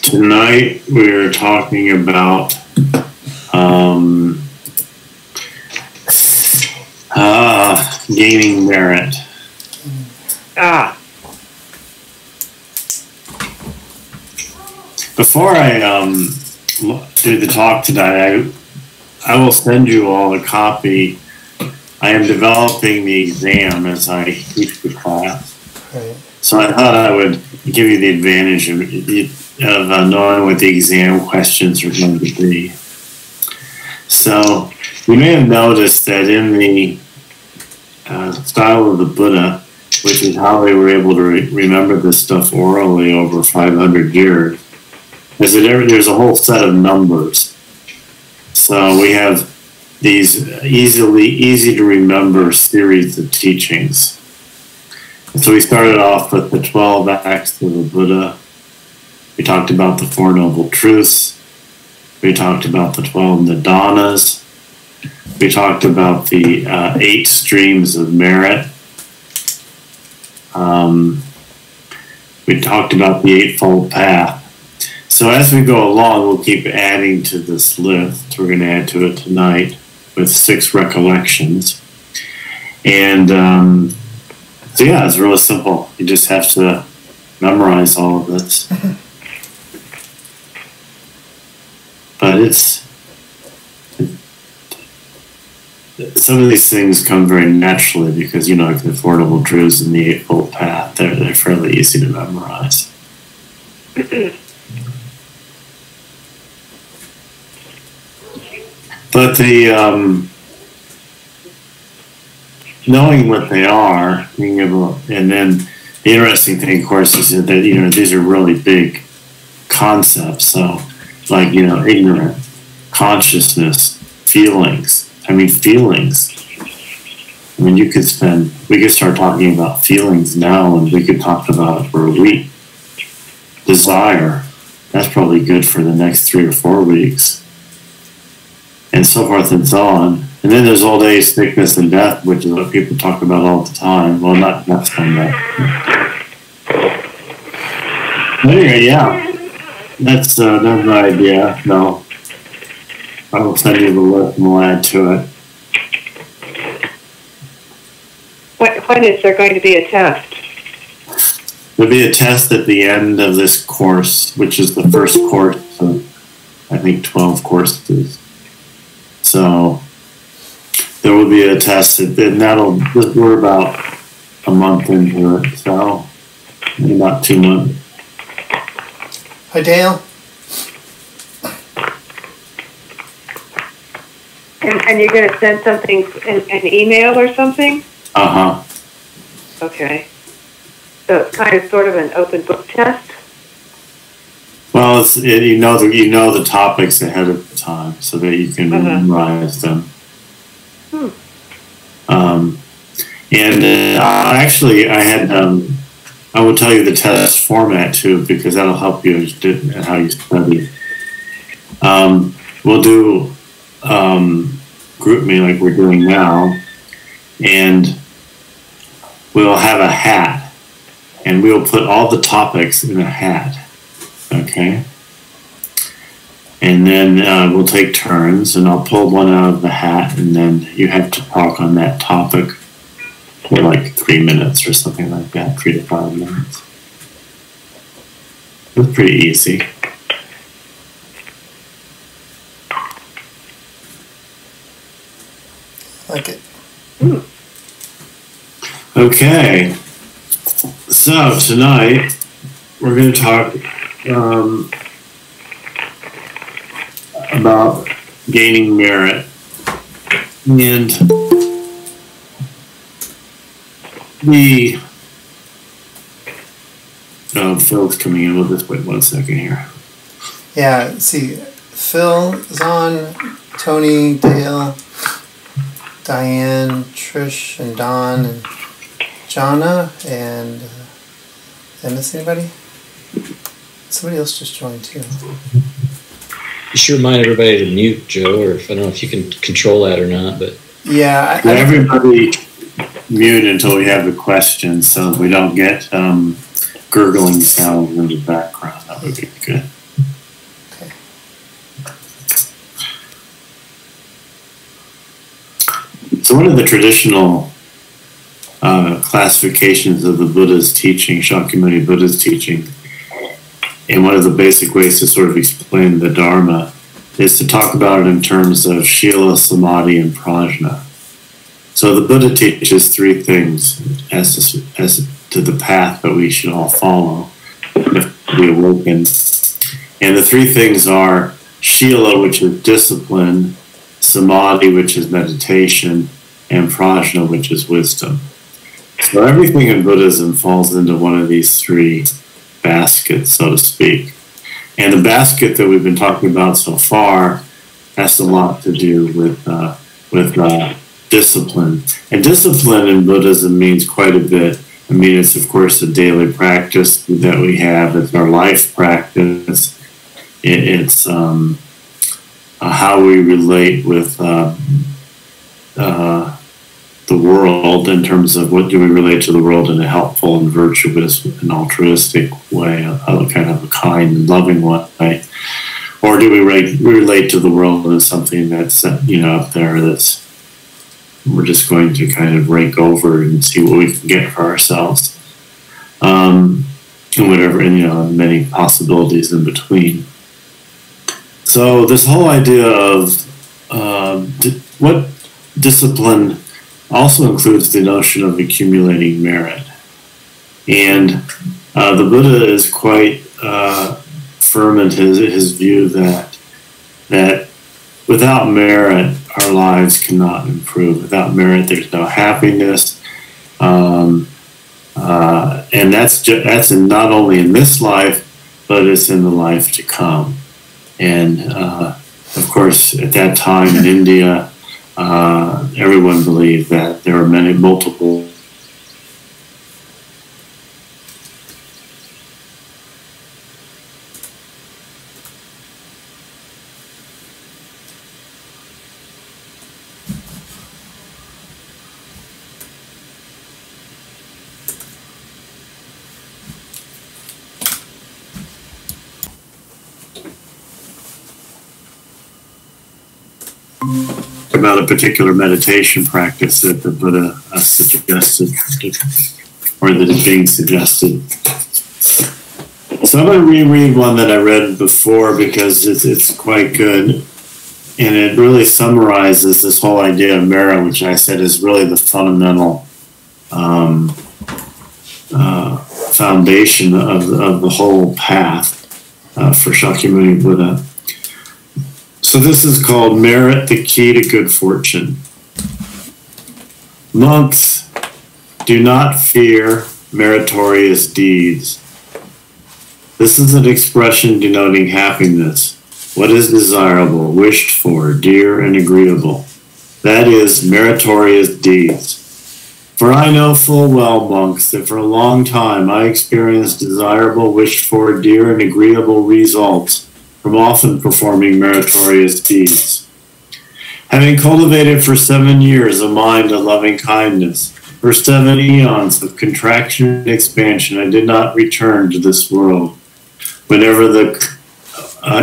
Tonight we're talking about gaining merit. Before I do the talk tonight, I will send you all a copy. I am developing the exam as I teach the class. Right. So I thought I would give you the advantage of knowing what the exam questions are going to be. So you may have noticed that in the style of the Buddha, which is how they were able to remember this stuff orally over 500 years, is that there's a whole set of numbers. So we have these easy to remember series of teachings. So we started off with the 12 acts of the Buddha. We talked about the Four Noble Truths. We talked about the 12 Nidanas. We talked about the 8 streams of merit. We talked about the Eightfold Path. So as we go along, we'll keep adding to this list. We're going to add to it tonight with 6 recollections. And so yeah, it's really simple. You just have to memorize all of this. But some of these things come very naturally because, you know, like the Four Noble Truths and the Eightfold Path, they're fairly easy to memorize. But the knowing what they are, being able, and then the interesting thing, of course, is that, you know, these are really big concepts. So, like, you know, ignorant, consciousness, feelings. I mean, feelings. I mean, we could start talking about feelings now, and we could talk about it for a week. Desire, that's probably good for the next 3 or 4 weeks. And so forth and so on. And then there's old age, sickness, and death, which is what people talk about all the time. Well, not from that. Anyway, yeah. That's an idea. No. I will send you the list and we'll add to it. When is there going to be a test? There'll be a test at the end of this course, which is the first course of, I think, 12 courses. So there will be a test, and we're about a month into it, so about 2 months. Hi, Dale. And you're going to send something, an email or something? Uh-huh. Okay. So it's kind of sort of an open book test? Well, you know the topics ahead of time so that you can memorize them. Actually, I will tell you the test format too, because that'll help you in how you study. We'll do group me like we're doing now, and we'll have a hat, and we'll put all the topics in a hat. Okay, and then we'll take turns, and I'll pull one out of the hat, and then you have to talk on that topic for like 3 minutes or something like that, 3 to 5 minutes. It's pretty easy. Like it. Okay, so tonight we're going to talk about gaining merit, and Phil's coming in. We'll just wait 1 second here. Yeah, see, Phil is on, Tony, Dale, Diane, Trish, and Don, and Jonna, and did I miss anybody? Somebody else just joined too. You should remind everybody to mute, Joe, or if I don't know if you can control that or not, but yeah, everybody mute until we have the questions, so we don't get gurgling sounds in the background. That would be good. So one of the traditional classifications of the Buddha's teaching, Shakyamuni Buddha's teaching, and one of the basic ways to sort of explain the Dharma is to talk about it in terms of Shila, Samadhi, and Prajna. So the Buddha teaches three things as to the path that we should all follow if we awaken. And the three things are Shila, which is discipline, Samadhi, which is meditation, and Prajna, which is wisdom. So everything in Buddhism falls into one of these three baskets, so to speak. And the basket that we've been talking about so far has a lot to do with discipline. And discipline in Buddhism means quite a bit. I mean, it's of course a daily practice that we have. It's our life practice. It's how we relate with the world in terms of what do we relate to the world in a helpful and virtuous and altruistic way, a kind of a kind and loving way, or do we relate to the world as something that's up there that's we're just going to kind of rake over and see what we can get for ourselves, and whatever, and many possibilities in between. So this whole idea of what discipline also includes the notion of accumulating merit. And the Buddha is quite firm in his view that without merit, our lives cannot improve. Without merit, there's no happiness. And that's not only in this life, but it's in the life to come. And of course, at that time in India, everyone believed that there were multiple about a particular meditation practice that the Buddha suggested, or that is being suggested. So I'm going to reread one that I read before because it's quite good, and it really summarizes this whole idea of merit, which I said is really the fundamental foundation of the whole path for Shakyamuni Buddha. So this is called Merit, the Key to Good Fortune. Monks, do not fear meritorious deeds. This is an expression denoting happiness, what is desirable, wished for, dear, and agreeable. That is, meritorious deeds. For I know full well, monks, that for a long time I experienced desirable, wished for, dear, and agreeable results from often performing meritorious deeds. Having cultivated for 7 years a mind of loving kindness, for 7 eons of contraction and expansion, I did not return to this world. Whenever the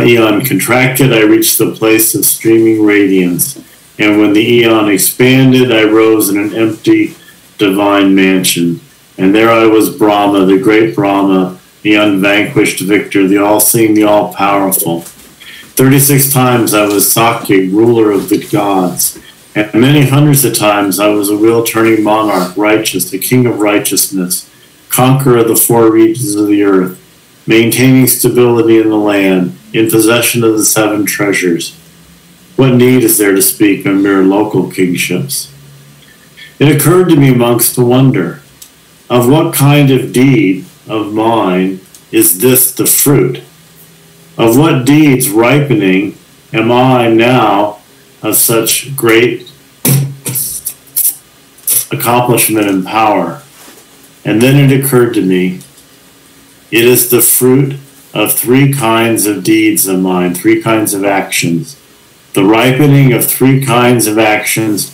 eon contracted, I reached the place of streaming radiance, and when the eon expanded, I rose in an empty divine mansion, and there I was Brahma, the great Brahma, the unvanquished victor, the all-seeing, the all-powerful. 36 times I was Sakya, ruler of the gods, and many hundreds of times I was a wheel-turning monarch, righteous, the king of righteousness, conqueror of the 4 regions of the earth, maintaining stability in the land, in possession of the 7 treasures. What need is there to speak of mere local kingships? It occurred to me, monks, to wonder, of what kind of deed of mine is this the fruit? Of what deeds ripening am I now of such great accomplishment and power? And then it occurred to me, it is the fruit of 3 kinds of deeds of mine, 3 kinds of actions, the ripening of 3 kinds of actions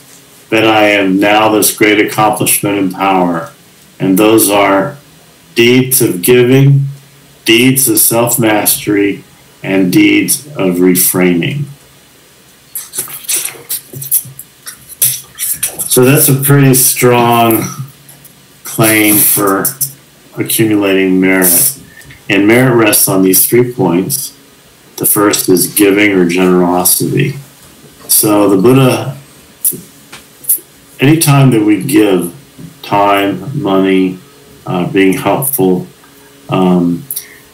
that I have now this great accomplishment and power. And those are deeds of giving, deeds of self-mastery, and deeds of refraining. So So that's a pretty strong claim for accumulating merit. And merit rests on these 3 points. The first is giving or generosity. So the Buddha, anytime that we give time, money, being helpful, ways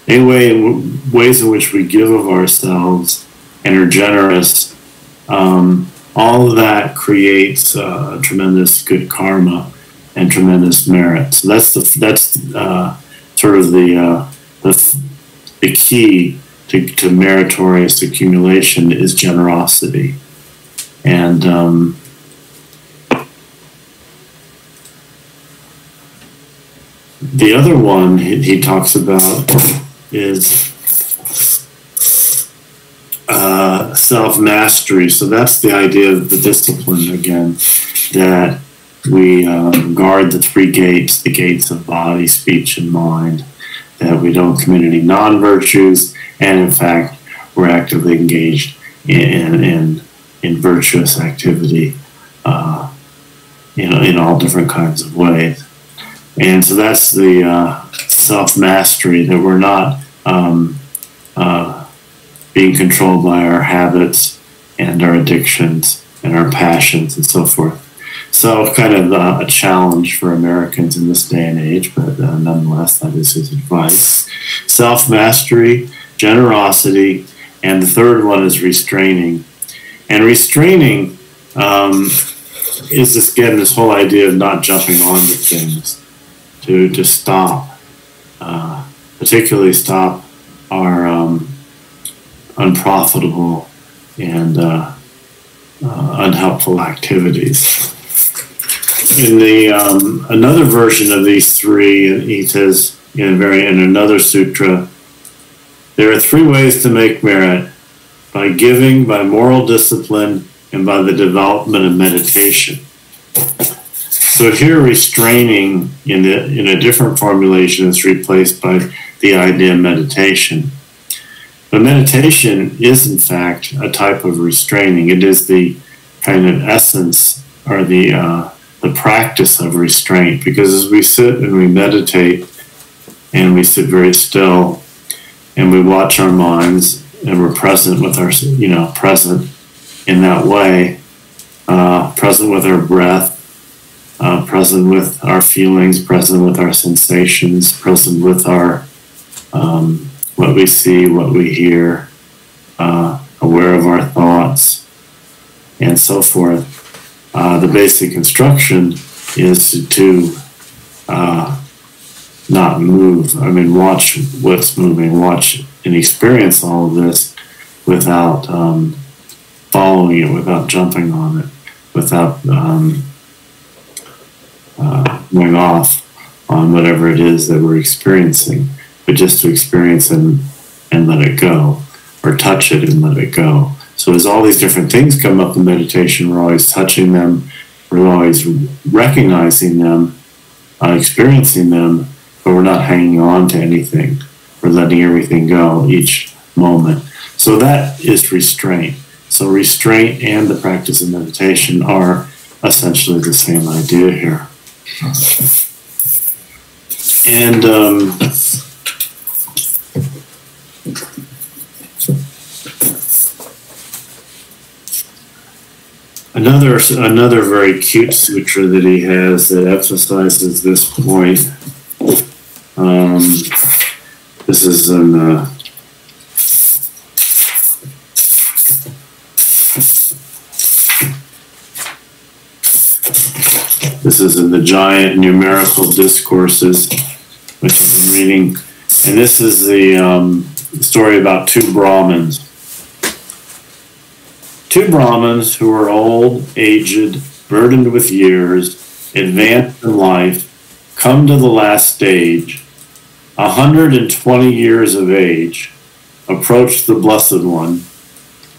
in which we give of ourselves and are generous, all of that creates tremendous good karma and tremendous merit. So that's sort of the key to meritorious accumulation is generosity. And the other one he talks about is self-mastery. So that's the idea of the discipline again, that we guard the 3 gates, the gates of body, speech, and mind, that we don't commit any non-virtues, and in fact, we're actively engaged in virtuous activity, in all different kinds of ways. And so that's the self-mastery, that we're not being controlled by our habits and our addictions and our passions and so forth. So kind of a challenge for Americans in this day and age, but nonetheless, that is his advice. Self-mastery, generosity, and the third one is restraining. And restraining is this whole idea of not jumping onto things, to stop, particularly stop our unprofitable and unhelpful activities. In the another version of these 3, he says in another sutra, there are 3 ways to make merit: by giving, by moral discipline, and by the development of meditation. So here, restraining in a different formulation is replaced by the idea of meditation. But meditation is, in fact, a type of restraining. It is the kind of essence or the practice of restraint, because as we sit and we meditate and we sit very still and we watch our minds and we're present with our, present in that way, present with our breath, present with our feelings, present with our sensations, present with our what we see, what we hear, aware of our thoughts, and so forth. The basic instruction is to not move. Watch what's moving, watch and experience all of this without following it, without jumping on it, without going off on whatever it is that we're experiencing, but just to experience and let it go, or touch it and let it go. So as all these different things come up in meditation, we're always touching them, we're always recognizing them, experiencing them, but we're not hanging on to anything. We're letting everything go each moment. So that is restraint. So restraint and the practice of meditation are essentially the same idea here. And another very cute sutra that he has that emphasizes this point. This is in the giant numerical discourses, which I've been reading, and this is the story about 2 Brahmins. 2 Brahmins who were old, aged, burdened with years, advanced in life, come to the last stage, 120 years of age, approached the Blessed One,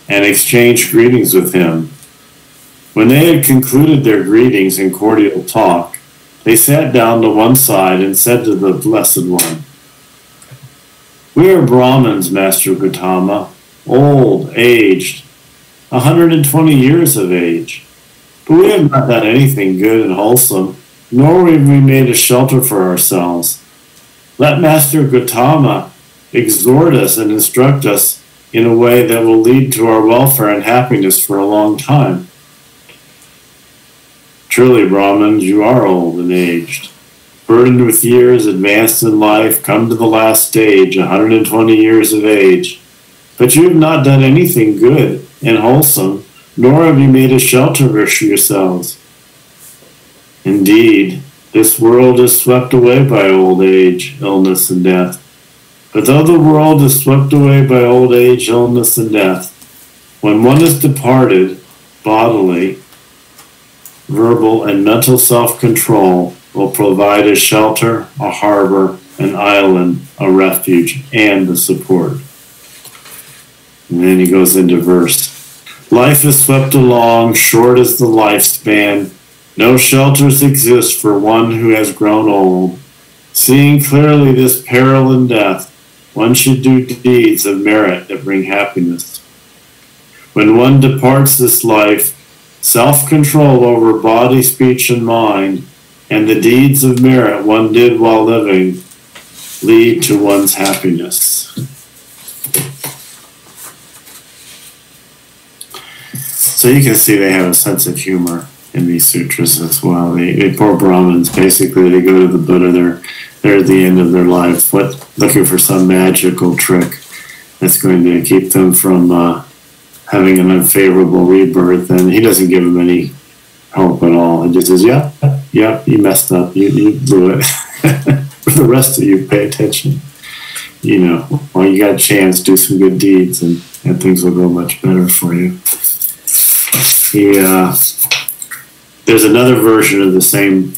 and exchanged greetings with him. When they had concluded their greetings and cordial talk, they sat down to one side and said to the Blessed One, "We are Brahmins, Master Gautama, old, aged, 120 years of age. But we have not done anything good and wholesome, nor have we made a shelter for ourselves. Let Master Gautama exhort us and instruct us in a way that will lead to our welfare and happiness for a long time. Truly, Brahmins, you are old and aged, burdened with years, advanced in life, come to the last stage, 120 years of age. But you have not done anything good and wholesome, nor have you made a shelter for yourselves. Indeed, this world is swept away by old age, illness, and death. But though the world is swept away by old age, illness, and death, when one is departed, bodily, verbal, and mental self-control will provide a shelter, a harbor, an island, a refuge, and a support. And then he goes into verse. Life is swept along, short is the lifespan. No shelters exist for one who has grown old. Seeing clearly this peril and death, one should do deeds of merit that bring happiness. When one departs this life, self-control over body, speech, and mind, and the deeds of merit one did while living, lead to one's happiness. So you can see they have a sense of humor in these sutras as well. They poor Brahmins, basically, they go to the Buddha, they're at the end of their life, looking for some magical trick that's going to keep them from having an unfavorable rebirth, and he doesn't give them any hope at all. He just says, yeah, you messed up, you blew it. For the rest of you, pay attention. While you got a chance, do some good deeds, and things will go much better for you. There's another version of the same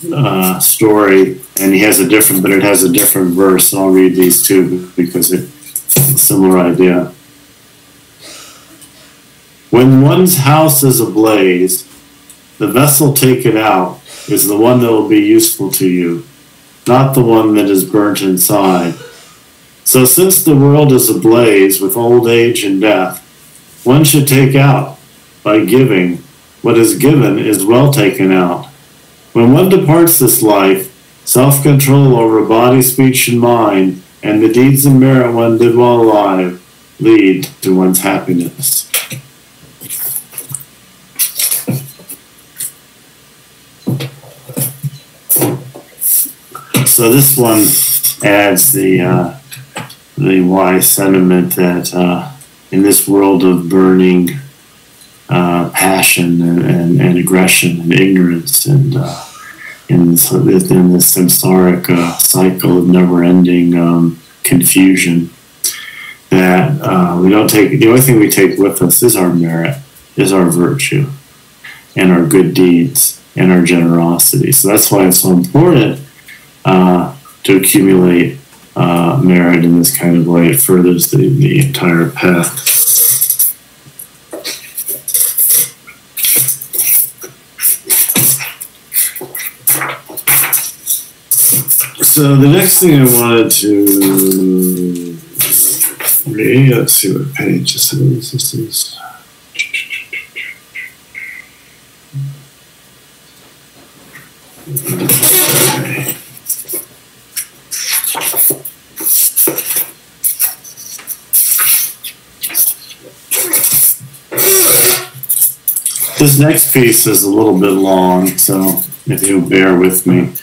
story, and it has a different verse. I'll read these two because it's a similar idea. When one's house is ablaze, the vessel taken out is the one that will be useful to you, not the one that is burnt inside. So since the world is ablaze with old age and death, one should take out by giving. What is given is well taken out. When one departs this life, self-control over body, speech, and mind, and the deeds and merit one did while alive, lead to one's happiness. So this one adds the wise sentiment that in this world of burning passion and aggression and ignorance and in this samsaric cycle of never-ending confusion, that we don't take. The only thing we take with us is our merit, is our virtue, and our good deeds and our generosity. So that's why it's so important to accumulate merit in this kind of way. It furthers the entire path. So the next thing I wanted to read, let's see what page this is. Okay. This next piece is a little bit long, so if you'll bear with me.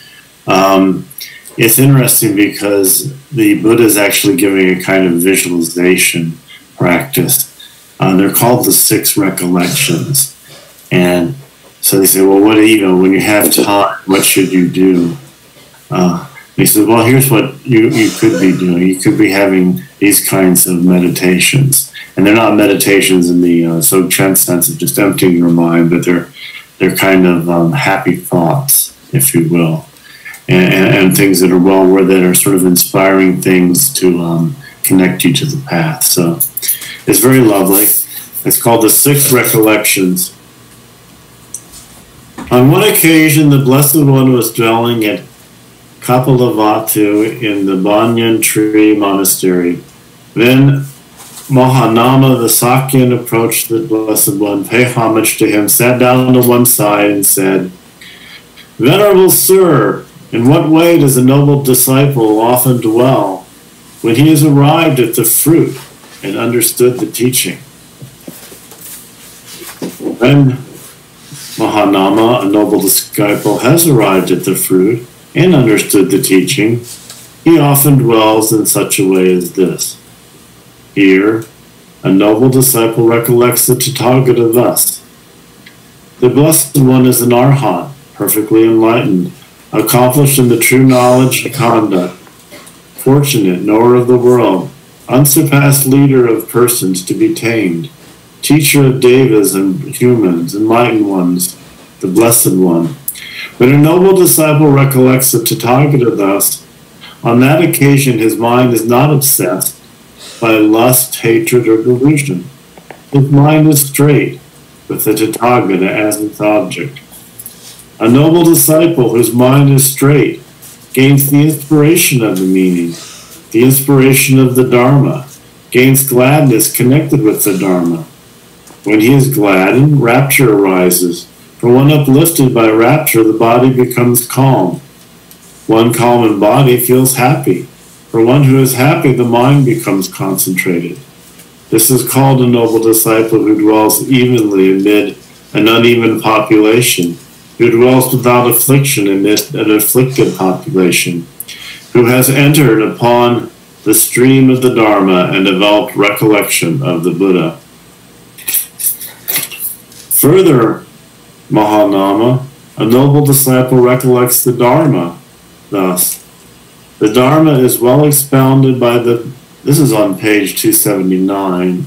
It's interesting because the Buddha is actually giving a kind of visualization practice. They're called the 6 recollections. And so they say, well, when you have time, what should you do? He said, well, here's what you could be doing. You could be having these kinds of meditations. And they're not meditations in the Dzogchen sense of just emptying your mind, but they're kind of happy thoughts, if you will. And things that are that are sort of inspiring things to connect you to the path. So it's very lovely. It's called the 6 Recollections. On one occasion, the Blessed One was dwelling at Kapilavatu in the Banyan Tree Monastery. Then Mahanama, the Sakyan, approached the Blessed One, paid homage to him, sat down to one side, and said, "Venerable Sir, in what way does a noble disciple often dwell when he has arrived at the fruit and understood the teaching?" When Mahanama, a noble disciple, has arrived at the fruit and understood the teaching, he often dwells in such a way as this. Here, a noble disciple recollects the Tathagata thus. The Blessed One is an Arhat, perfectly enlightened, accomplished in the true knowledge and conduct, fortunate, knower of the world, unsurpassed leader of persons to be tamed, teacher of devas and humans, enlightened ones, the Blessed One. When a noble disciple recollects the Tathagata thus, on that occasion his mind is not obsessed by lust, hatred, or delusion. His mind is straight, with the Tathagata as its object. A noble disciple whose mind is straight gains the inspiration of the meaning, the inspiration of the Dharma, gains gladness connected with the Dharma. When he is gladdened, rapture arises. For one uplifted by rapture, the body becomes calm. One calm in body feels happy. For one who is happy, the mind becomes concentrated. This is called a noble disciple who dwells evenly amid an uneven population, who dwells without affliction amidst an afflicted population, who has entered upon the stream of the Dharma and developed recollection of the Buddha. Further, Mahanama, a noble disciple recollects the Dharma thus. The Dharma is well expounded by the... This is on page 279,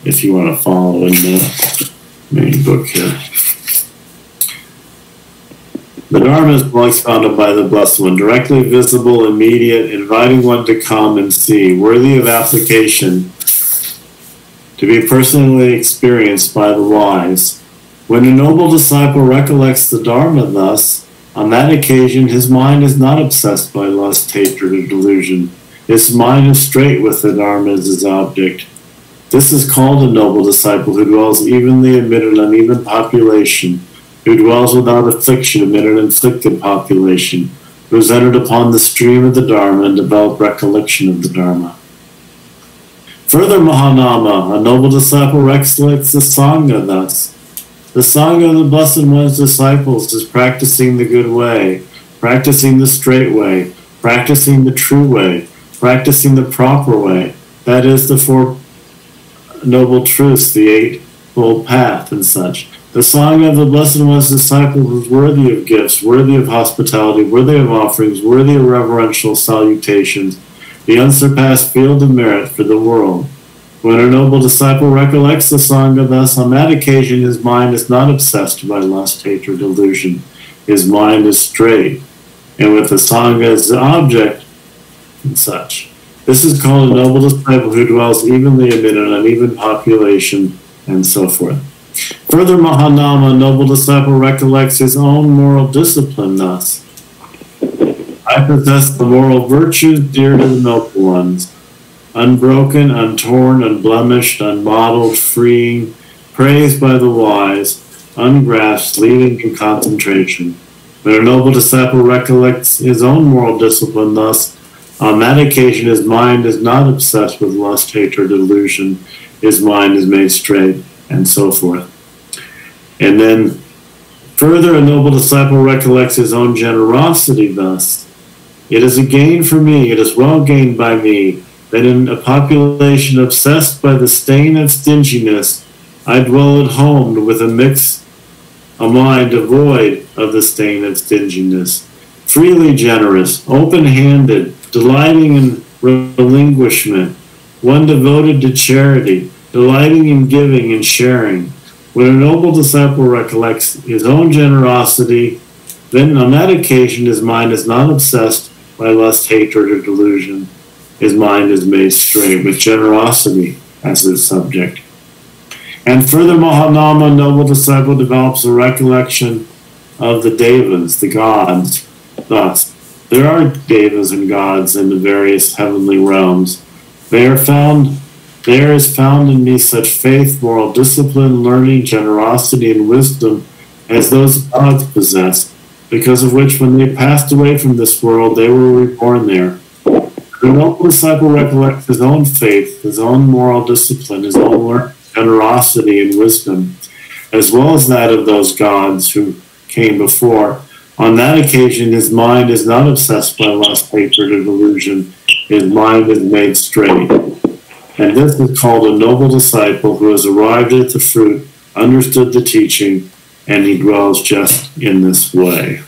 if you want to follow in the main book here. The Dharma is well expounded by the Blessed One, directly visible, immediate, inviting one to come and see, worthy of application, to be personally experienced by the wise. When a noble disciple recollects the Dharma thus, on that occasion his mind is not obsessed by lust, hatred, or delusion. His mind is straight with the Dharma as his object. This is called a noble disciple who dwells evenly amid an uneven population, who dwells without affliction amid an inflicted population, who has entered upon the stream of the Dharma and developed recollection of the Dharma. Further, Mahanama, a noble disciple, recollects the Sangha thus. The Sangha of the Blessed One's disciples is practicing the good way, practicing the straight way, practicing the true way, practicing the proper way, that is, the Four Noble Truths, the Eightfold Path, and such. The Sangha of the Blessed One's disciples is worthy of gifts, worthy of hospitality, worthy of offerings, worthy of reverential salutations, the unsurpassed field of merit for the world. When a noble disciple recollects the Sangha thus, on that occasion his mind is not obsessed by lust, hatred, delusion. His mind is straight, and with the Sangha as the object, and such. This is called a noble disciple who dwells evenly amid an uneven population, and so forth. Further, Mahanama, a noble disciple, recollects his own moral discipline thus. I possess the moral virtues dear to the noble ones, unbroken, untorn, unblemished, unmottled, freeing, praised by the wise, ungrasped, leading in concentration. When a noble disciple recollects his own moral discipline thus, on that occasion his mind is not obsessed with lust, hatred, delusion. His mind is made straight, and so forth. And then further, a noble disciple recollects his own generosity thus. It is a gain for me, it is well gained by me, that in a population obsessed by the stain of stinginess, I dwell at home with a mind devoid of the stain of stinginess, freely generous, open-handed, delighting in relinquishment, one devoted to charity, delighting in giving and sharing. When a noble disciple recollects his own generosity, then on that occasion his mind is not obsessed by lust, hatred, or delusion. His mind is made straight with generosity as his subject. And further, Mahanama, noble disciple, develops a recollection of the devas, the gods. Thus, there are devas and gods in the various heavenly realms. They are found There is found in me such faith, moral discipline, learning, generosity, and wisdom as those gods possess, because of which, when they passed away from this world, they were reborn there. The noble disciple recollects his own faith, his own moral discipline, his own generosity and wisdom, as well as that of those gods who came before. On that occasion, his mind is not obsessed by lust, hatred, and delusion. His mind is made straight. And this is called a noble disciple who has arrived at the fruit, understood the teaching, and he dwells just in this way.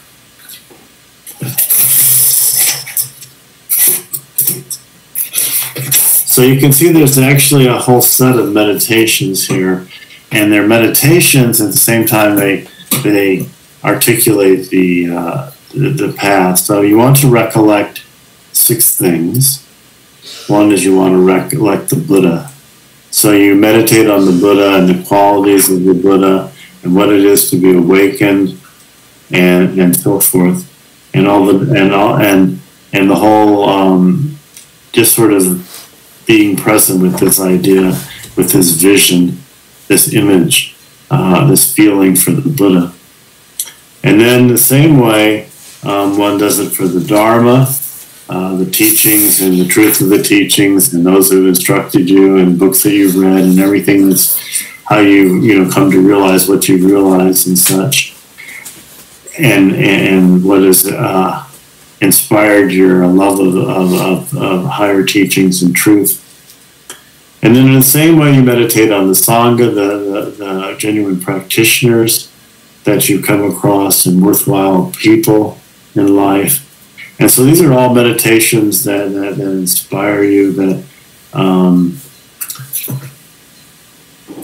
So you can see there's actually a whole set of meditations here, and they're meditations at the same time they articulate the path. So you want to recollect 6 things. One is you want to recollect the Buddha. So you meditate on the Buddha and the qualities of the Buddha and what it is to be awakened and so forth, and the whole just sort of being present with this idea, with this vision, this image, this feeling for the Buddha. And then the same way one does it for the Dharma, the teachings and the truth of the teachings and those who have instructed you and books that you've read and everything that's how you come to realize what you've realized and such. And what has inspired your love of higher teachings and truth. And then in the same way you meditate on the Sangha, the genuine practitioners that you come across and worthwhile people in life. And so these are all meditations that inspire you, that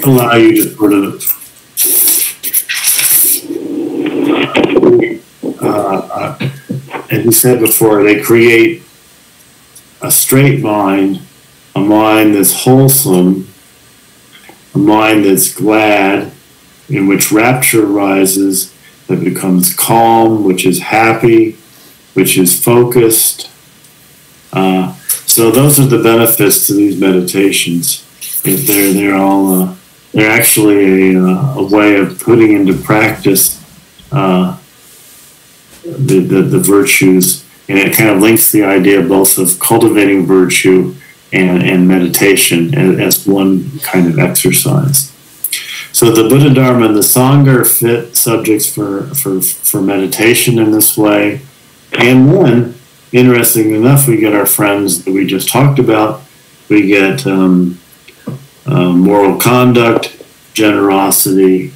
allow you to sort of as you said before, they create a straight mind, a mind that's wholesome, a mind that's glad, in which rapture rises, that becomes calm, which is happy, which is focused. So those are the benefits to these meditations. They're actually a way of putting into practice the virtues, and it kind of links the idea both of cultivating virtue and meditation as one kind of exercise. So the Buddha, Dharma, and the Sangha are fit subjects for meditation in this way. And then, interestingly enough, we get our friends that we just talked about. We get moral conduct, generosity,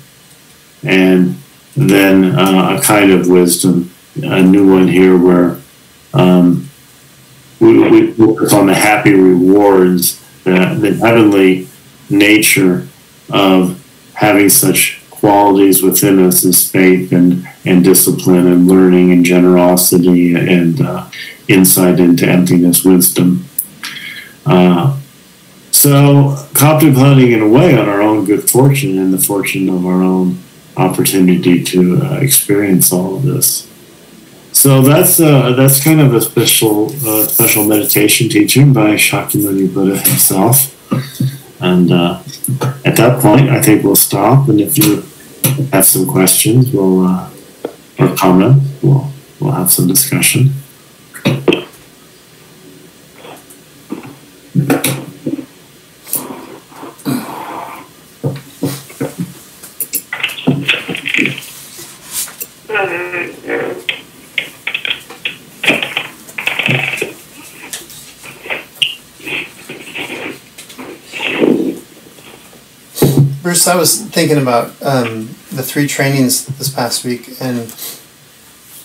and then a kind of wisdom, a new one here where we focus on the happy rewards, the heavenly nature of having such qualities within us as faith and discipline and learning and generosity and insight into emptiness, wisdom. So contemplating in a way on our own good fortune and the fortune of our own opportunity to experience all of this. So that's kind of a special meditation teaching by Shakyamuni Buddha himself. And at that point, I think we'll stop. And if you have some questions, or comments, we'll have some discussion. Bruce, I was thinking about the 3 trainings this past week, and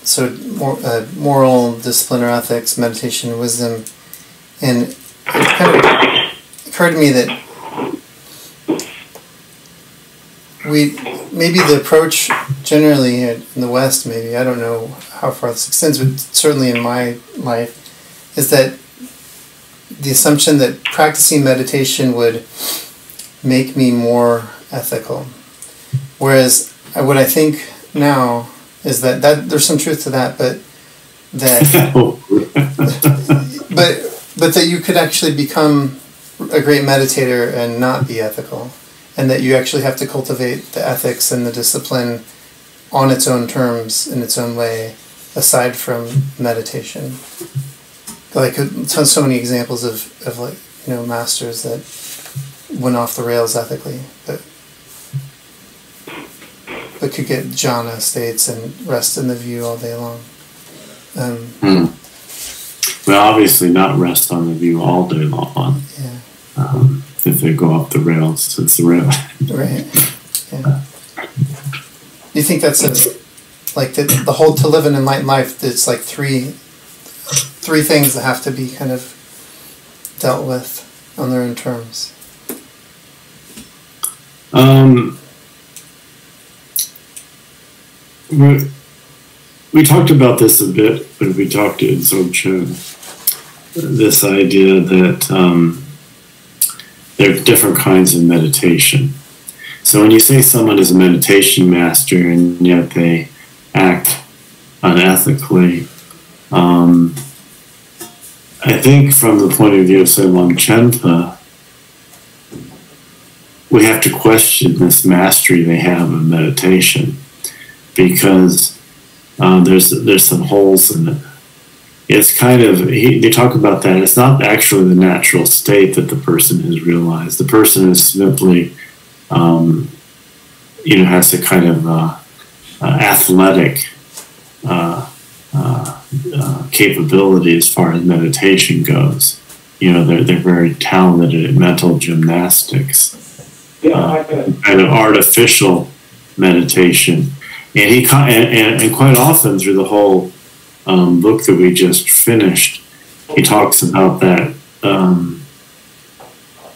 so moral, discipline or ethics, meditation, wisdom, and it kind of occurred to me that maybe the approach generally in the West, maybe, I don't know how far this extends, but certainly in my life, is that the assumption that practicing meditation would make me more ethical. Whereas what I think now is that there's some truth to that, but that but that you could actually become a great meditator and not be ethical, and that you actually have to cultivate the ethics and the discipline on its own terms, in its own way, aside from meditation. Like, so many examples of like, masters that went off the rails ethically, but could get jhana states and rest in the view all day long. Well, obviously not rest on the view all day long. Yeah. If they go off the rails, it's the rail. Right. Yeah. You think that's the whole to live an enlightened life? It's like three things that have to be kind of dealt with on their own terms. We talked about this a bit when we talked in Dzogchen. This idea that there are different kinds of meditation. So when you say someone is a meditation master and yet they act unethically, I think from the point of view of, say, Longchenpa, we have to question this mastery they have of meditation, because there's some holes in it. It's kind of, they talk about that, it's not actually the natural state that the person has realized. The person is simply, has a kind of athletic capability as far as meditation goes. They're very talented at mental gymnastics, kind of artificial meditation. And and quite often through the whole book that we just finished, he talks about that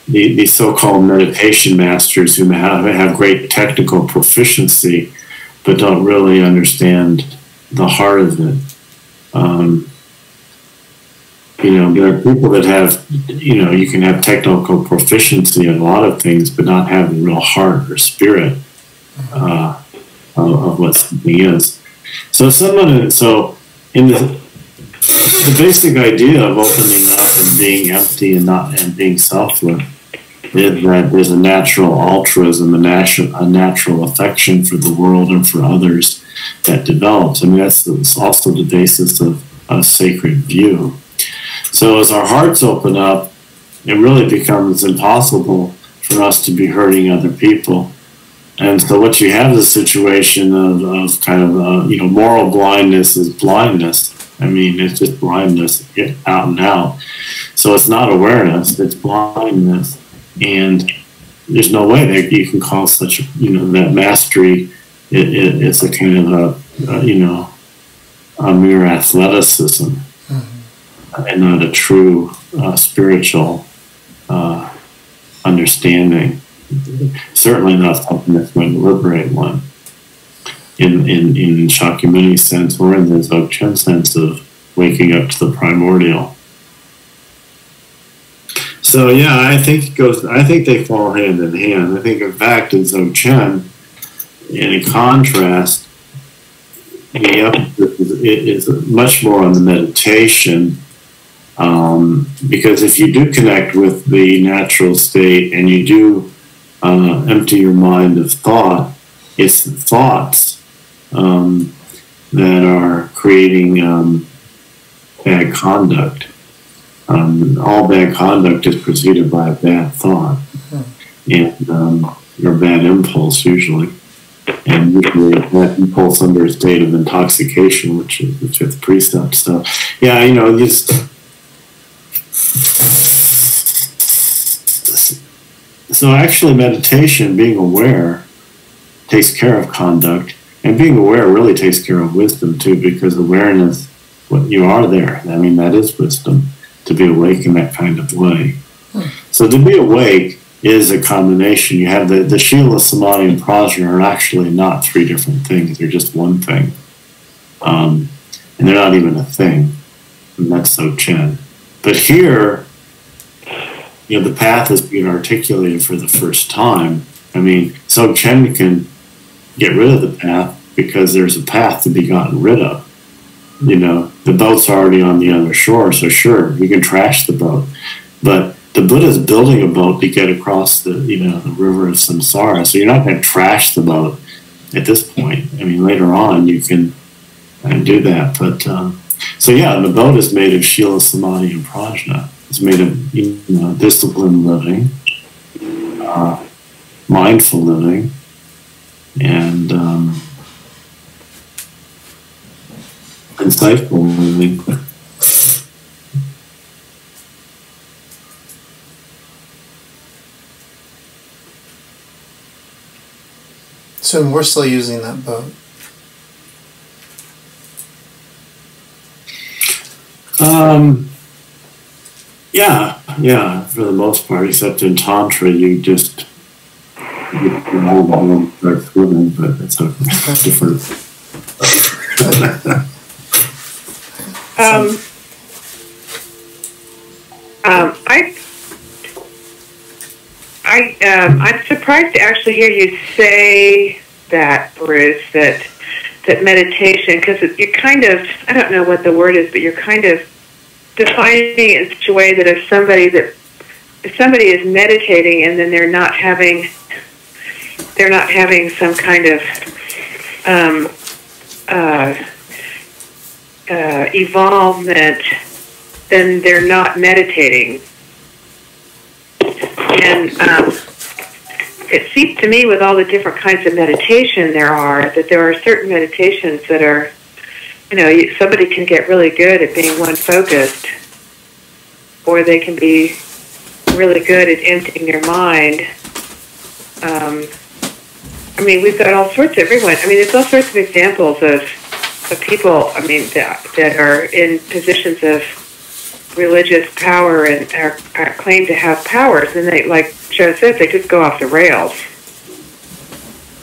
the so-called meditation masters who have great technical proficiency but don't really understand the heart of it. There are people that have, you can have technical proficiency in a lot of things but not have the real heart or spirit of what something is. So in the basic idea of opening up and being empty and being selfless is that there's a natural altruism, a natural affection for the world and for others that develops. I mean, that's also the basis of a sacred view. So as our hearts open up, it really becomes impossible for us to be hurting other people. And so what you have is a situation of kind of, moral blindness is blindness. I mean, it's just blindness out and out. So it's not awareness, it's blindness. And there's no way that you can call such, that mastery, it's a kind of a mere athleticism, and not a true spiritual understanding. Certainly not something that's going to liberate one in Shakyamuni's sense or in the Dzogchen sense of waking up to the primordial. So yeah, I think they fall hand in hand. I think in fact in Dzogchen, in contrast, the emphasis is much more on the meditation, because if you do connect with the natural state and you do empty your mind of thought, it's the thoughts that are creating bad conduct. All bad conduct is preceded by a bad thought, and or bad impulse usually. And usually that impulse under a state of intoxication, which is the fifth precept. So, yeah, so actually meditation, being aware, takes care of conduct, and being aware really takes care of wisdom too, because awareness, what you are there, I mean, that is wisdom, to be awake in that kind of way. So to be awake is a combination. You have the Shila, Samadhi, and Prajna are actually not three different things. They're just one thing. And they're not even a thing. And that's Dzogchen. But here, the path is being articulated for the first time. I mean, Dzogchen can get rid of the path because there's a path to be gotten rid of. The boat's already on the other shore, so sure, you can trash the boat. But the Buddha's building a boat to get across the the river of samsara. So you're not going to trash the boat at this point. I mean, later on you can do that, but so yeah, the boat is made of shila, samadhi, and prajna. It's made of disciplined living, mindful living, and insightful living. So we're still using that boat. Yeah, for the most part, except in Tantra, you just start swimming, but it's a different. I'm surprised to actually hear you say that, Bruce, that meditation, because you're kind of, I don't know what the word is, but you're kind of defining it in such a way that if somebody is meditating and then they're not having some kind of evolvement, then they're not meditating. And it seems to me, with all the different kinds of meditation that there are certain meditations that are, somebody can get really good at being one-focused, or they can be really good at emptying their mind. We've got all sorts of everyone. There's all sorts of examples of people, that are in positions of religious power and are claim to have powers, and they, like Joe said, they just go off the rails.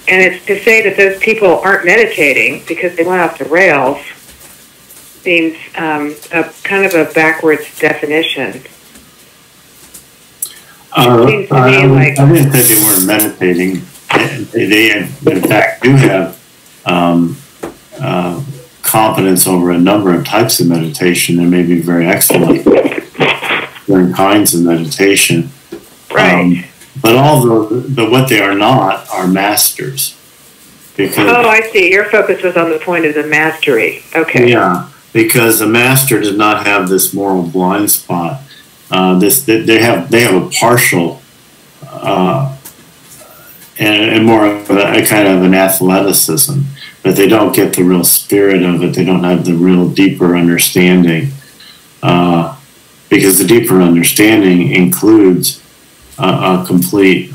And it's to say that those people aren't meditating because they went off the rails seems a kind of a backwards definition. I didn't think they weren't meditating. They in fact, do have competence over a number of types of meditation. They may be very excellent different kinds of meditation. Right. But what they are not are masters. Because, I see. Your focus was on the point of the mastery. Okay. Yeah, because a master does not have this moral blind spot. They have a partial and more of a kind of an athleticism, but they don't get the real spirit of it. They don't have the real deeper understanding, because the deeper understanding includes a complete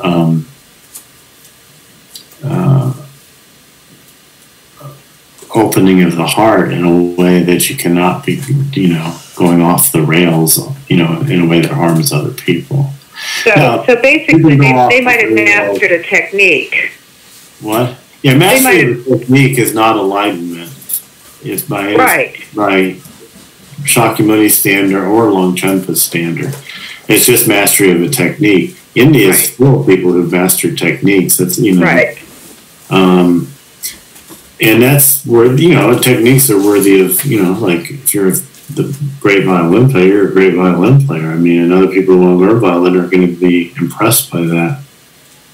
opening of the heart in a way that you cannot be, going off the rails, in a way that harms other people. So basically, they might have mastered a technique. What? Yeah, mastering the technique is not enlightenment. It's by Shakyamuni's standard or Longchenpa's standard. It's just mastery of a technique. India is full of people who've mastered techniques. That's right. And that's where techniques are worthy of like if you're the great violin player, you're a great violin player. And other people who want to learn violin are going to be impressed by that,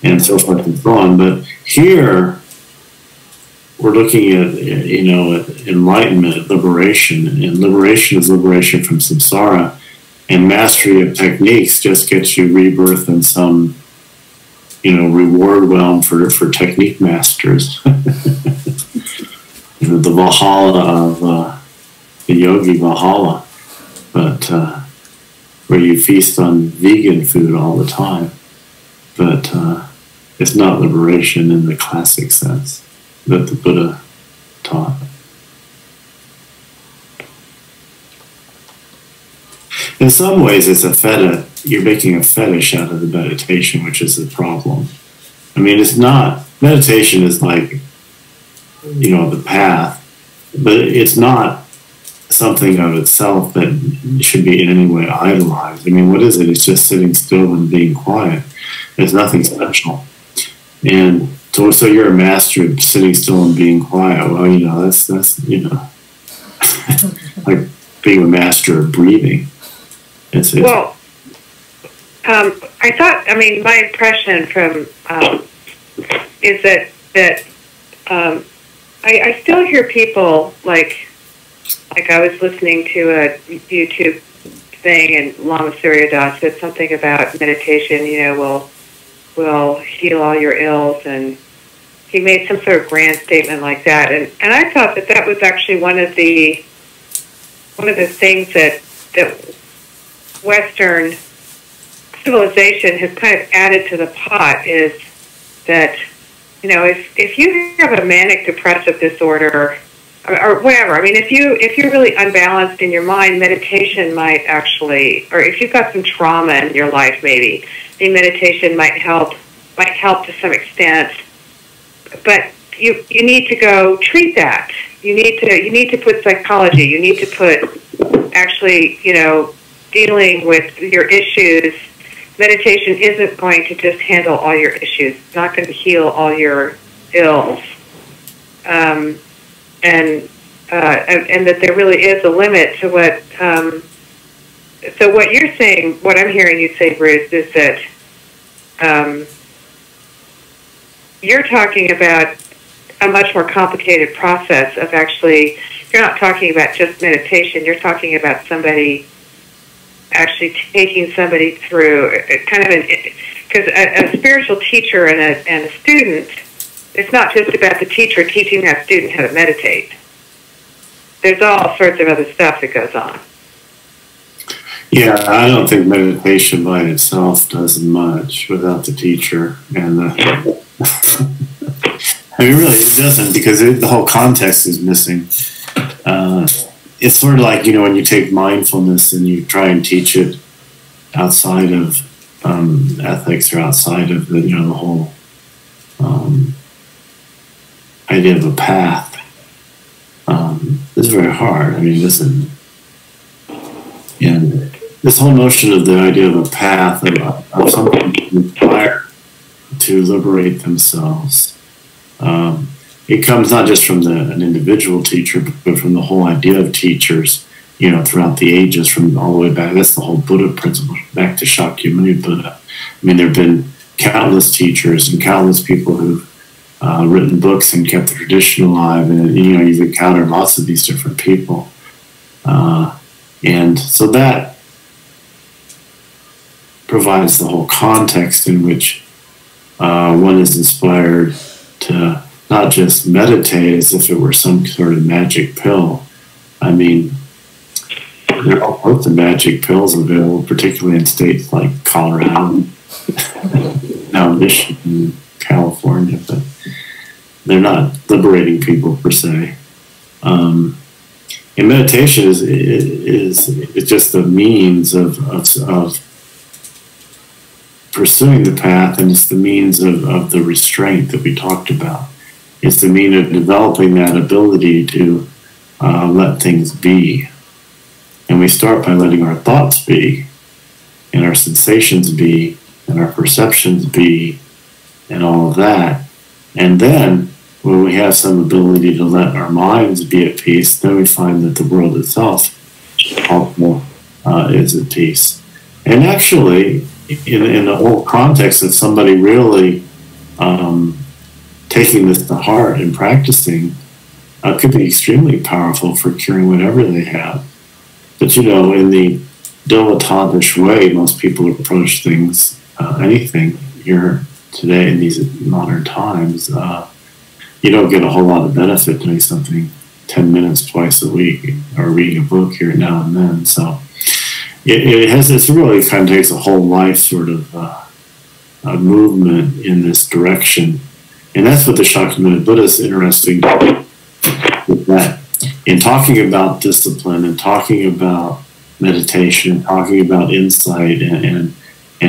and so forth and so on. But here, we're looking at at enlightenment, at liberation, and liberation is liberation from samsara, and mastery of techniques just gets you rebirth in some reward realm for technique masters. The Valhalla of the yogi Valhalla, but where you feast on vegan food all the time. But it's not liberation in the classic sense that the Buddha taught. In some ways, it's a fetish. You're making a fetish out of the meditation, which is the problem. It's not. Meditation is like, the path, but it's not something of itself that should be in any way idolized. What is it? It's just sitting still and being quiet. There's nothing special. And so you're a master of sitting still and being quiet. Well, that's like being a master of breathing. Well, I thought, I mean, my impression from is that I still hear people like I was listening to a YouTube thing, and Lama Surya Das said something about meditation. Will heal all your ills, and he made some sort of grand statement like that. And I thought that was actually one of the things that Western civilization has kind of added to the pot is that, if you have a manic depressive disorder or whatever, I mean, if you're really unbalanced in your mind, meditation might actually, or if you've got some trauma in your life, maybe the meditation might help to some extent. But you need to go treat that. You need to put psychology. You need to put actually, dealing with your issues. Meditation isn't going to just handle all your issues. It's not going to heal all your ills. And that there really is a limit to what. So what you're saying, what I'm hearing you say, Bruce, is that you're talking about a much more complicated process of actually. You're not talking about just meditation. You're talking about somebody actually taking somebody through kind of because a spiritual teacher and a student. It's not just about the teacher teaching that student how to meditate. There's all sorts of other stuff that goes on. Yeah, I don't think meditation by itself does much without the teacher. And I mean, really, it doesn't, because the whole context is missing. It's sort of like, when you take mindfulness and you try and teach it outside of ethics or outside of the whole idea of a path. It's very hard. I mean, listen, and this whole notion of the idea of a path of something required to liberate themselves. It comes not just from an individual teacher, but from the whole idea of teachers, throughout the ages, from all the way back. That's the whole Buddha principle, back to Shakyamuni Buddha. I mean, there have been countless teachers and countless people who've written books and kept the tradition alive, and you've encountered lots of these different people, and so that provides the whole context in which one is inspired to not just meditate as if it were some sort of magic pill. I mean, there are all sorts of magic pills available, particularly in states like Colorado, now Michigan, California, but they're not liberating people per se. And meditation is just the means of pursuing the path, and it's the means of the restraint that we talked about. It's the means of developing that ability to let things be. And we start by letting our thoughts be, and our sensations be, and our perceptions be, and all of that. And then, when we have some ability to let our minds be at peace, then we find that the world itself also is at peace. And actually, in the whole context of somebody really taking this to heart and practicing, could be extremely powerful for curing whatever they have. But in the dilettantish way most people approach things, anything here today in these modern times, you don't get a whole lot of benefit doing something 10 minutes twice a week or reading a book here now and then. So it really kind of takes a whole life sort of a movement in this direction. And that's what the Shakyamuni Buddha is interesting with that. In talking about discipline and talking about meditation, talking about insight and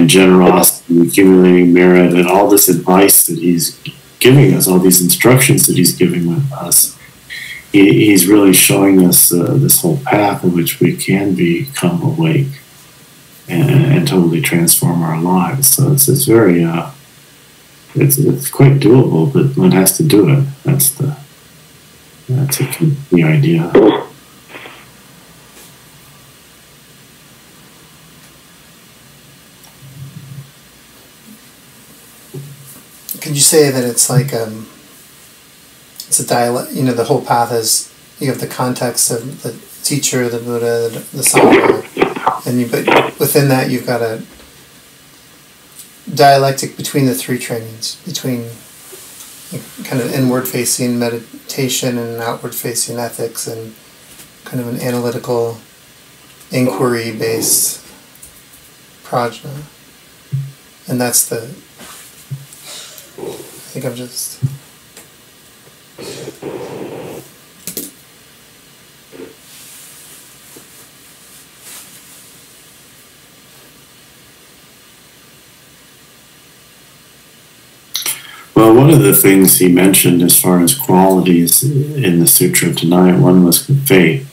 generosity, accumulating merit, and all this advice that he's giving us, all these instructions that he's giving us, he's really showing us this whole path in which we can become awake and totally transform our lives. So it's very it's quite doable, but one has to do it. That's the idea. could you say that it's like it's a dialect? You know, the whole path is you have the context of the teacher, the Buddha, the Sangha, and but within that you've got a dialectic between the three trainings, between kind of inward-facing meditation and outward-facing ethics, and kind of an analytical, inquiry-based prajna. And that's the... I think I'm just... Well, one of the things he mentioned as far as qualities in the Sutra tonight, one was faith.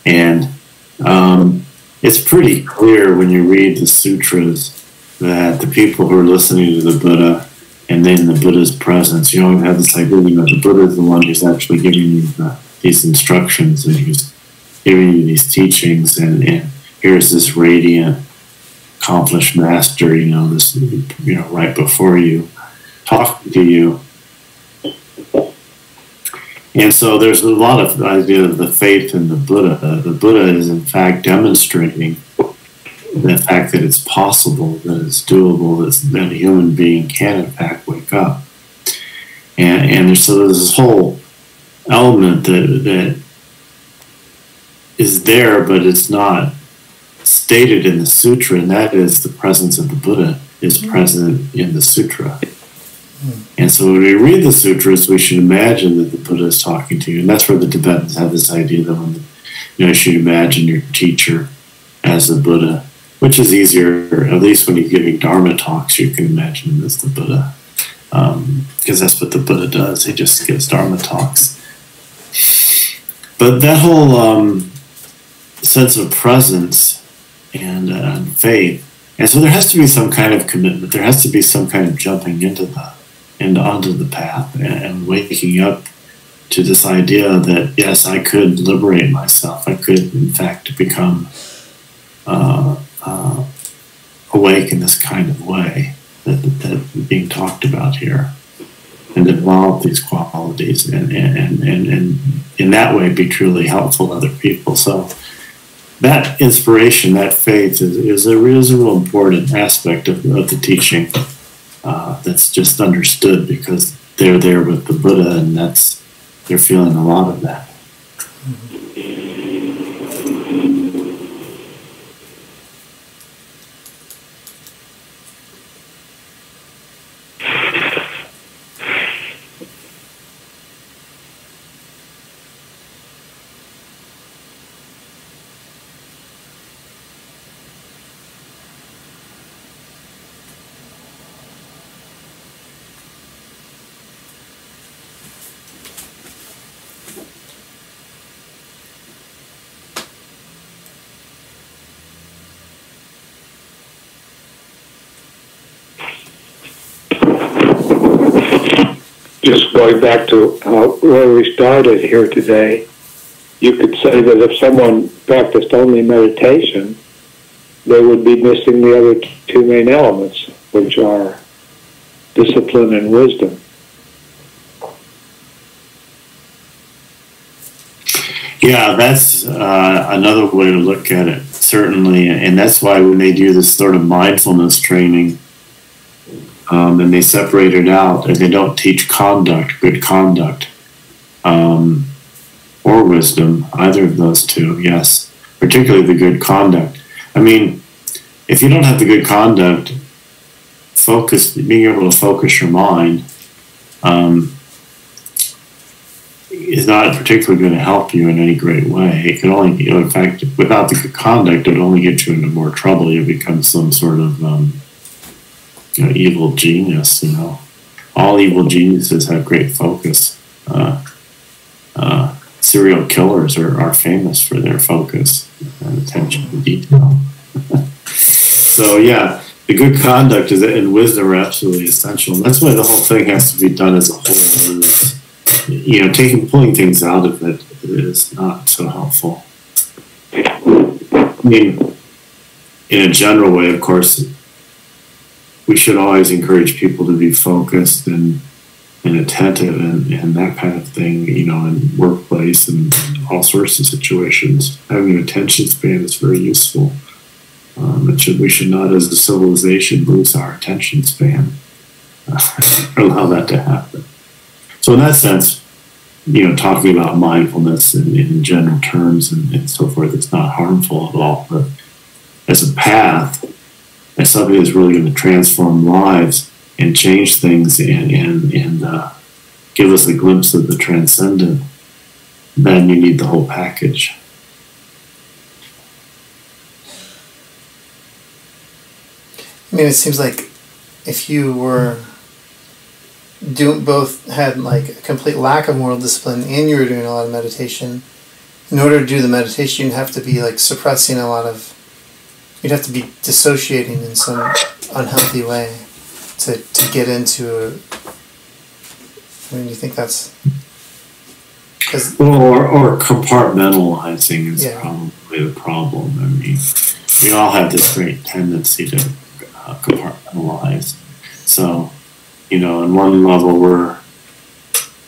And it's pretty clear when you read the sutras that the people who are listening to the Buddha and then the Buddha's presence, you don't have this idea, you know, the Buddha is the one who's actually giving you these instructions and he's giving you these teachings, and here's this radiant, accomplished master, you know, this, you know, right before you, talking to you. And so there's a lot of idea of the faith in the Buddha. The Buddha is in fact demonstrating the fact that it's possible, that it's doable, that a human being can in fact wake up. And so there's this whole element that is there, but it's not stated in the sutra, and that is the presence of the Buddha is present in the sutra. And so when we read the sutras, we should imagine that the Buddha is talking to you. And that's where the Tibetans have this idea that when you should imagine your teacher as the Buddha, which is easier, at least when you're giving Dharma talks, you can imagine him as the Buddha. Because that's what the Buddha does. He just gives Dharma talks. But that whole sense of presence and faith, and so there has to be some kind of commitment. There has to be some kind of jumping into onto the path and waking up to this idea that, yes, I could liberate myself. I could, in fact, become awake in this kind of way that being talked about here, and develop these qualities and in that way be truly helpful to other people. So that inspiration, that faith is a real important aspect of the teaching that's just understood because they're there with the Buddha, and they're feeling a lot of that. Just going back to where we started here today, you could say that if someone practiced only meditation, they would be missing the other two main elements, which are discipline and wisdom. Yeah, that's another way to look at it, certainly. And that's why when they do this sort of mindfulness training, and they separate it out, and they don't teach good conduct, or wisdom, either of those two, yes, particularly the good conduct. I mean, if you don't have the good conduct, being able to focus your mind is not particularly going to help you in any great way. It can only, in fact, without the good conduct, it would only get you into more trouble. You become some sort of evil genius. All evil geniuses have great focus. Serial killers are famous for their focus and attention to detail. So yeah, the good conduct and wisdom are absolutely essential. And that's why the whole thing has to be done as a whole. Pulling things out of it is not so helpful. I mean, in a general way, of course, we should always encourage people to be focused and attentive and that kind of thing, in workplace and all sorts of situations. Having an attention span is very useful. We should not, as a civilization, lose our attention span. Allow that to happen. So in that sense, talking about mindfulness in general terms and so forth, it's not harmful at all. But as a path, as something that's really going to transform lives and change things and give us a glimpse of the transcendent, then you need the whole package. I mean, it seems like if you were both had like a complete lack of moral discipline and you were doing a lot of meditation, in order to do the meditation, you'd have to be like suppressing you'd have to be dissociating in some unhealthy way to get into I mean, you think that's... Or compartmentalizing is probably the problem. I mean, we all have this great tendency to compartmentalize. So, on one level, we're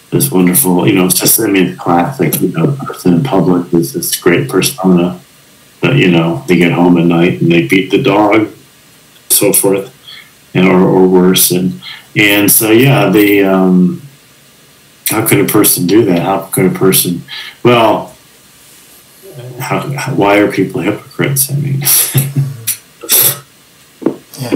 this wonderful, it's just, classic, the person in public is this great persona, but, they get home at night and they beat the dog, so forth, or worse. And so, how could a person do that? How could a person, why are people hypocrites? I mean, yeah.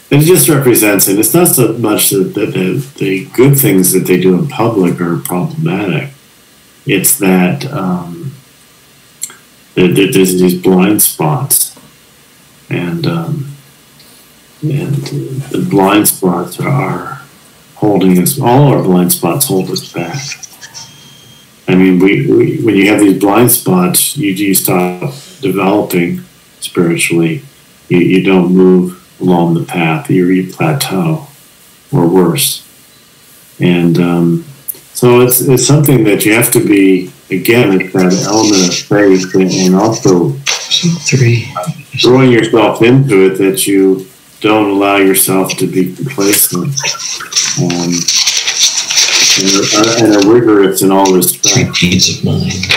It just represents, and it's not so much that the good things that they do in public are problematic. It's that there's these blind spots, and the blind spots are holding us. All our blind spots hold us back. I mean, we when you have these blind spots, you stop developing spiritually. You don't move along the path. You plateau, or worse. And so it's something that you have to be. Again, it's that element of faith, and also throwing yourself into it, that you don't allow yourself to be complacent and are rigorous in all respects. Peace of mind.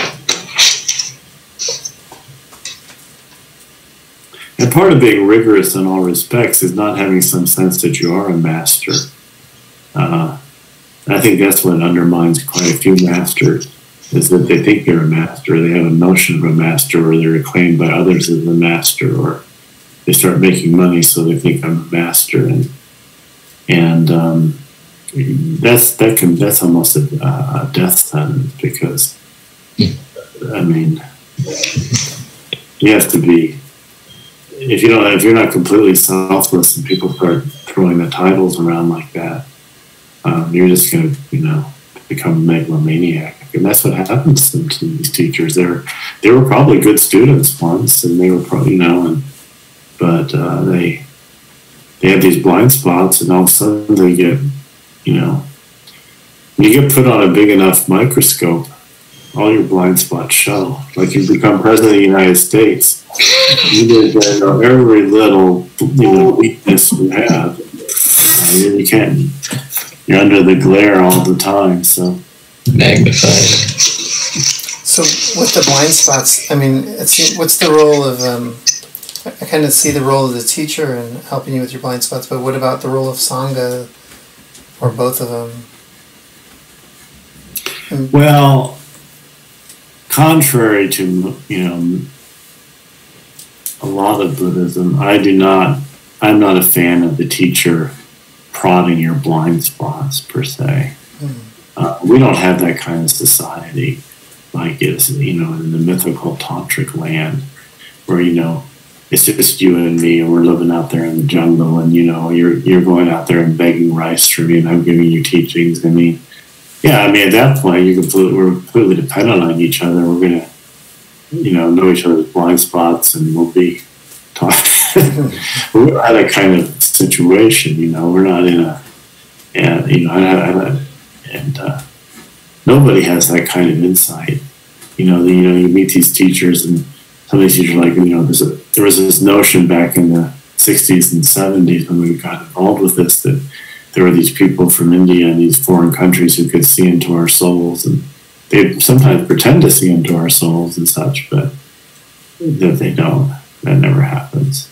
And part of being rigorous in all respects is not having some sense that you are a master. I think that's what undermines quite a few masters, is that they think they're a master. They have a notion of a master, or they're acclaimed by others as a master, or they start making money, so they think I'm a master, and that's almost a death sentence, because I mean, you have to be. If you're not completely selfless, and people start throwing the titles around like that, you're just going to become a megalomaniac. And that's what happens to these teachers. They were probably good students once, and they were probably but they have these blind spots, and all of a sudden they get when you get put on a big enough microscope, all your blind spots show. Like, you become president of the United States, you get every little weakness you have. You can't. You're under the glare all the time. So magnified. So with the blind spots, I mean, what's the role of? I kind of see the role of the teacher in helping you with your blind spots, but what about the role of Sangha, or both of them? Well, contrary to a lot of Buddhism, I'm not a fan of the teacher prodding your blind spots per se. We don't have that kind of society like it's in the mythical tantric land, where it's just you and me, and we're living out there in the jungle, and you're going out there and begging rice for me, and I'm giving you teachings. I mean, at that point we're completely dependent on each other. We're gonna know each other's blind spots, and we'll be talking. We're not that kind of situation. We're not in nobody has that kind of insight. you meet these teachers, and some of these teachers are like, there was this notion back in the 60s and 70s when we got involved with this, that there were these people from India and these foreign countries who could see into our souls, and they sometimes pretend to see into our souls and such, but that they don't. That never happens.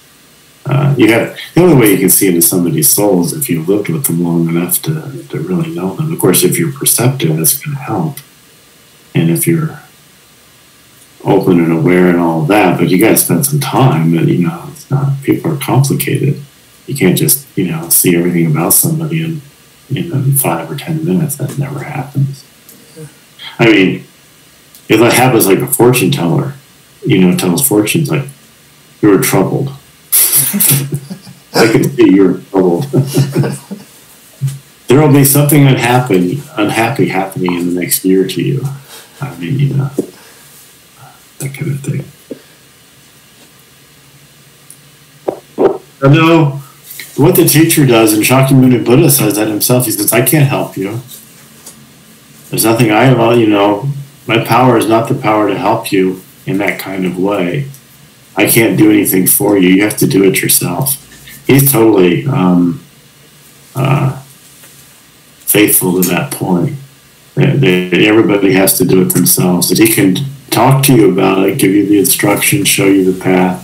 The only way you can see into somebody's soul is if you've lived with them long enough to really know them. Of course, if you're perceptive, that's going to help, and if you're open and aware and all of that, but you got to spend some time. And it's not, people are complicated. You can't just see everything about somebody in 5 or 10 minutes. That never happens. I mean, if that happens like a fortune teller, tells fortunes, like, you were troubled. I can see you're troubled. There will be something unhappy happening in the next year to you. I mean, that kind of thing. No, what the teacher does, and Shakyamuni Buddha says that himself, he says, I can't help you. There's nothing my power is not the power to help you in that kind of way. I can't do anything for you. You have to do it yourself. He's totally faithful to that point. That everybody has to do it themselves. That he can talk to you about it, give you the instructions, show you the path,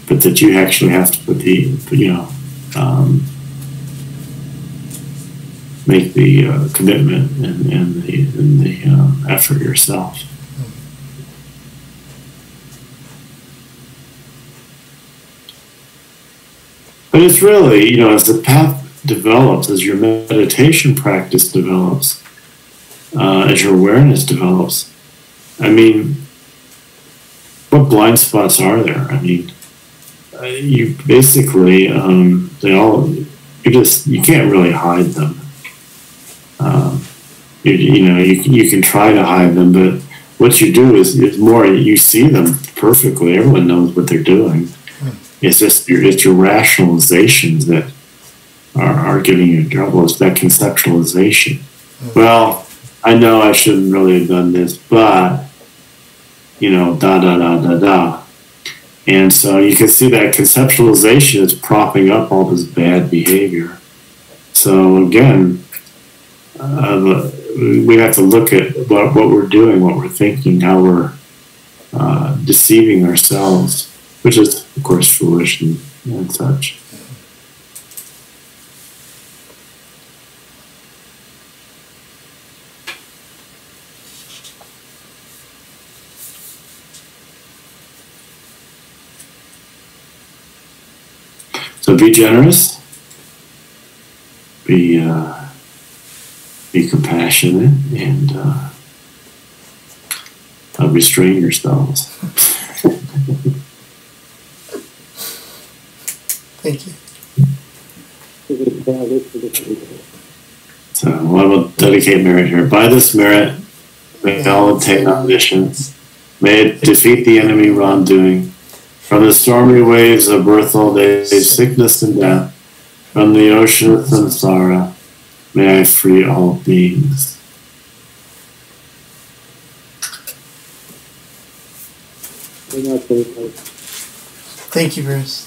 but that you actually have to put make the commitment and the effort yourself. But it's really, as the path develops, as your meditation practice develops, as your awareness develops, I mean, what blind spots are there? I mean, you basically, you can't really hide them. You can try to hide them, but what you do is more, you see them perfectly. Everyone knows what they're doing. It's just it's your rationalizations that are giving you trouble. It's that conceptualization. Well, I know I shouldn't really have done this, but da da da da da. And so you can see that conceptualization is propping up all this bad behavior. So again, we have to look at what we're doing, what we're thinking, how we're deceiving ourselves, which is, of course, foolish and such. So be generous, be compassionate, and restrain yourselves. Thank you. So I will dedicate merit here. By this merit, may all obtain omniscience. May it defeat the enemy wrongdoing. From the stormy waves of birth, old age, sickness, and death, from the ocean of samsara, may I free all beings. Thank you, Bruce.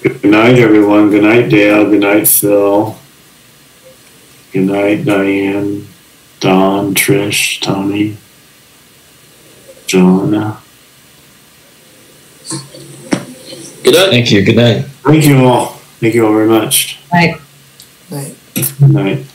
Good night, everyone. Good night, Dale. Good night, Phil. Good night, Diane, Don, Trish, Tony, Joanna. Good night. Thank you. Good night. Thank you all. Thank you all very much. Right. Night. Good night.